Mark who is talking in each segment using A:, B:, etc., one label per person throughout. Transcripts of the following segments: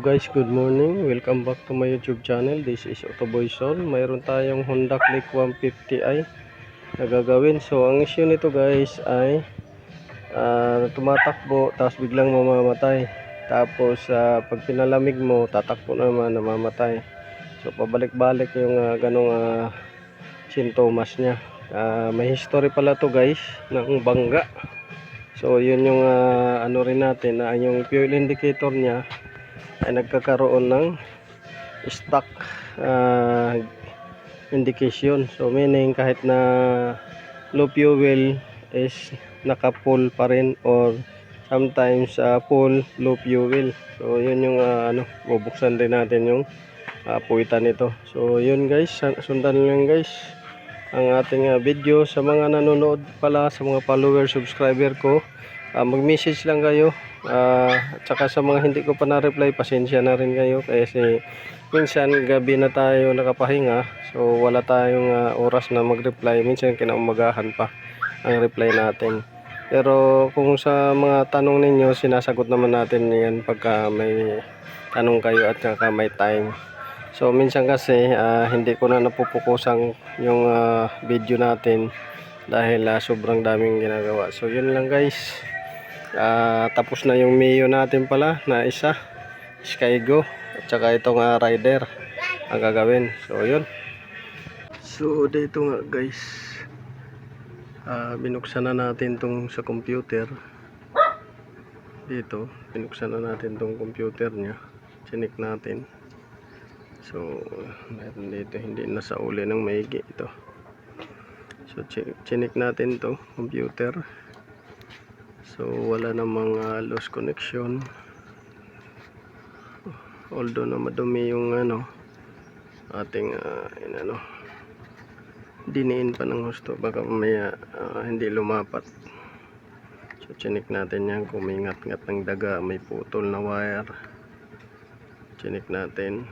A: guys, good morning. Welcome back to my YouTube channel. This is Otoboy Sol. Mayroon tayong Honda Click 150i na gagawin. So ang issue nito guys ay tumatakbo tapos biglang mamamatay. Tapos pag pinalamig mo, tatakbo naman, namamatay. So pabalik-balik yung ganong sintomas niya. May history pala to guys ng bangga. So yun yung ano rin natin na yung fuel indicator niya ay nagkakaroon ng stock indication. So meaning kahit na low fuel is naka full pa rin or sometimes full low fuel. So yun yung ano, bubuksan din natin yung puwitan nito. So yun guys, sundan lang guys ang ating video. Sa mga nanonood pala, sa mga follower, subscriber ko, mag-message lang kayo. At saka sa mga hindi ko pa na-reply, pasensya na rin kayo kasi minsan gabi na tayo nakapahinga, so wala tayong oras na mag-reply. Minsan kinaumagahan pa ang reply natin. Pero kung sa mga tanong ninyo, sinasagot naman natin yan pagka may tanong kayo at saka may time. So minsan kasi hindi ko na napupukusan yung video natin dahil sobrang daming ginagawa. So yun lang guys. Tapos na yung Mio natin pala na isa, Skygo, at saka itong rider ang gagawin. So yun. So dito nga guys, binuksan na natin tong sa computer. Dito binuksan na natin tong computer nya, chinik natin. So meron dito hindi nasa uli ng maigi ito. So chinik natin to computer. So wala namang loose connection, although na madumi yung ano ating diniin pa ng husto, baka mamaya hindi lumapat. So chinik natin yan kung may ngat-ngat ng daga, may putol na wire, chinik natin.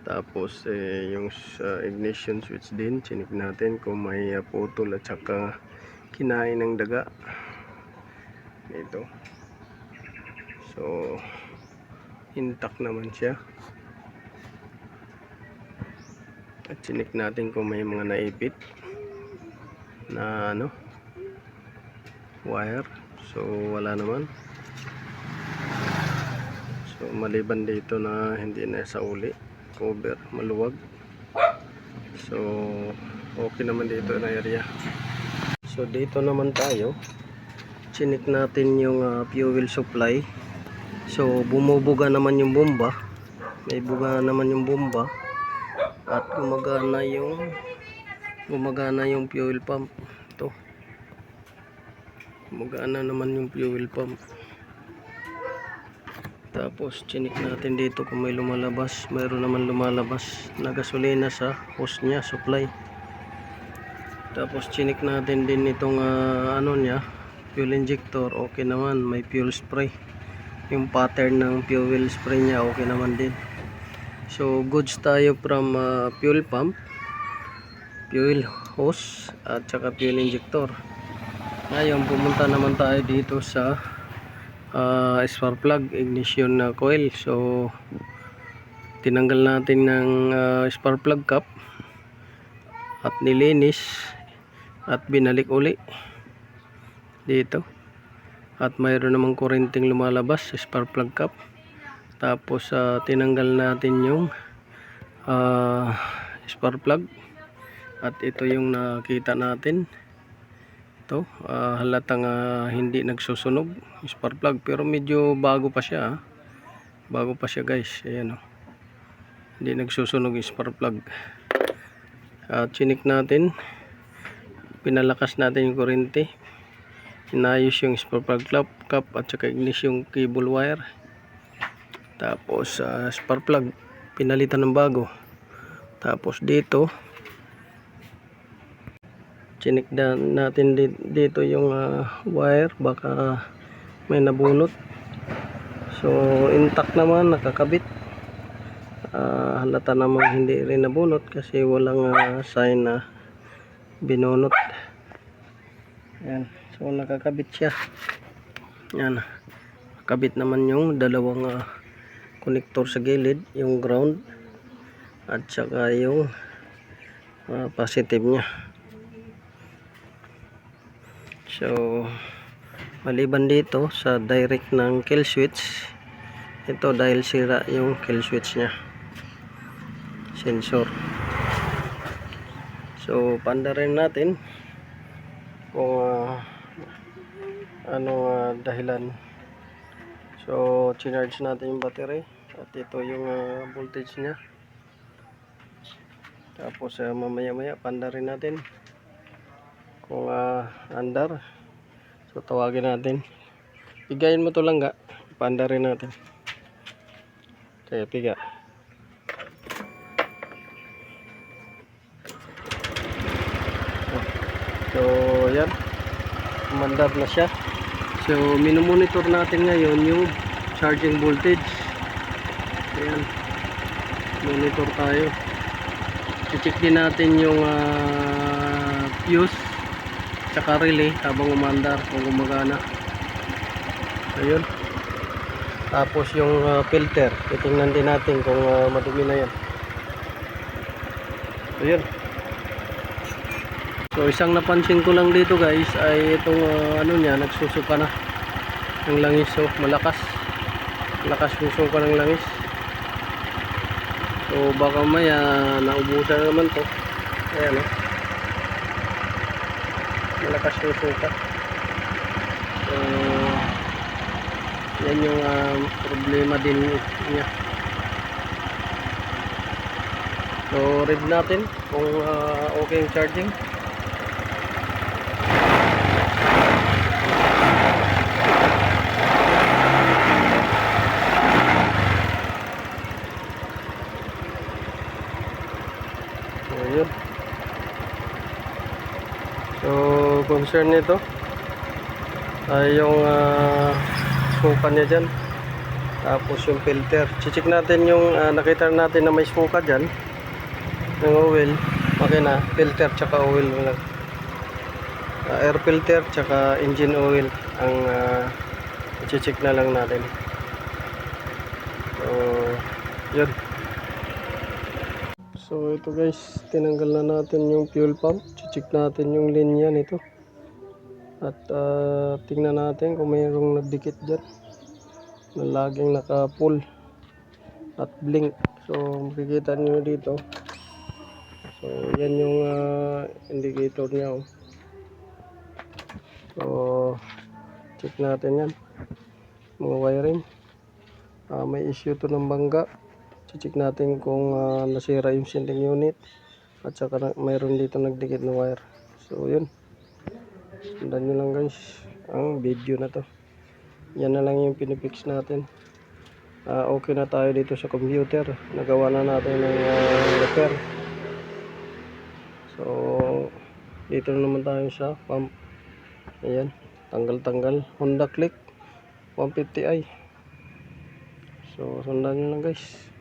A: Tapos yung ignition switch din, chinik natin kung may putol at saka kinain ng daga ito. So intact naman siya. At chinik natin kung may mga naipit na ano wire. So wala naman. So maliban dito na hindi na sa uli, cover maluwag. So okay naman dito na area. So dito naman tayo, chinik natin yung fuel supply. So bumubuga naman yung bomba, may buga naman yung bomba, at gumagana yung fuel pump. Ito, gumagana naman yung fuel pump. Tapos chinik natin dito kung may lumalabas. Mayroon naman lumalabas na gasolina sa hose nya, supply. Tapos chinik natin din itong ano nya, fuel injector. Okay naman, may fuel spray. Yung pattern ng fuel spray nya okay naman din. So goods tayo from fuel pump, fuel hose, at saka fuel injector. Ngayon pumunta naman tayo dito sa spark plug, ignition coil. So tinanggal natin ng spark plug cap at nilinis at binalik uli dito, at mayroon namang kurenting lumalabas sa spark plug cap. Tapos tinanggal natin yung spark plug, at ito yung nakita natin. Ito halatang hindi nagsusunog spark plug, pero medyo bago pa siya, bago pa siya guys. Ayan hindi nagsusunog yung spark plug. Chinik natin, pinalakas natin yung kurente, inayos yung spark plug cap at saka ignition cable wire. Tapos spark plug pinalitan ng bago. Tapos dito chinik natin dito yung wire, baka may nabunot. So intact naman, nakakabit. Halata namang hindi rin nabunot kasi walang sign na binunot. Yan, so nakakabit siya. Yan, kabit naman yung dalawang connector sa gilid, yung ground at saka yung positive nya. So maliban dito sa direct ng kill switch, ito dahil sira yung kill switch nya, sensor. So paandarin natin kung anong dahilan. So charge natin yung battery at ito yung voltage nya. Tapos mamaya paandarin natin kung andar. So tawagin natin, pigayin mo to lang ga, paandarin natin. Kaya piga. So yan, umandar na siya. So minomonitor natin ngayon yung charging voltage. Ayan, monitor tayo. I-check din natin yung fuse tsaka relay habang umandar kung gumagana. Ayun. Tapos yung filter, titingnan din natin kung madumi na yan. Ayun. So isang napansin ko lang dito guys ay itong niya, nagsusuka na ng langis. So malakas susuka ng langis. So baka maya naubusan na naman to. Ayan malakas susuka. So yan yung problema din niya. So read natin kung okay yung charging. Ayun. So concern nito ay yung suka niya dyan, tapos yung filter. Check natin yung nakita natin na may suka dyan ng oil, makina, filter tsaka oil lang. Air filter tsaka engine oil ang i-check na lang natin. So yun. So ito guys, tinanggal na natin yung fuel pump. Check natin yung linya nito at tingnan natin kung mayroong nagdikit dyan na laging naka full at blink. So makikita nyo dito. So yan yung indicator nya. So check natin yan, mga wiring. May issue to ng bangga. Check natin kung nasira yung sending unit at saka mayroon dito nagdikit na wire. So yun, sundan nyo lang guys ang video na to. Yan na lang yung pinifix natin. Okay na tayo dito sa computer, nagawa na natin ng repair. So dito naman tayo sa pump. Ayan, tanggal Honda Click 150i. So sundan nyo lang guys.